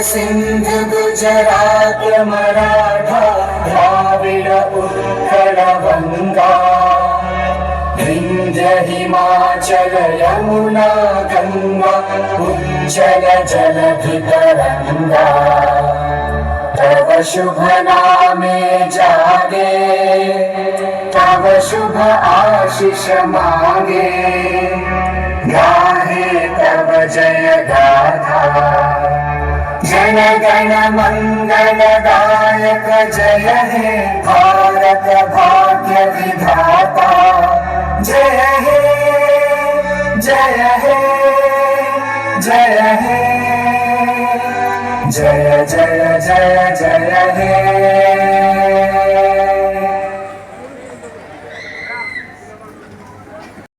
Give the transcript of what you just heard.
सिंधु गुजरात मराठा द्राविड उत्कल गंगा विंध्य हिमाचल यमुना गंगा उज्जल जलधि तरंगा तव शुभ नामे जागे तव शुभ आशीष मांगे गाहे तव जय गाथा जन गण मंगल दायक जय हे भारत भाग्य विधाता जय हे जय हे जय हे जय जय जय जय हे।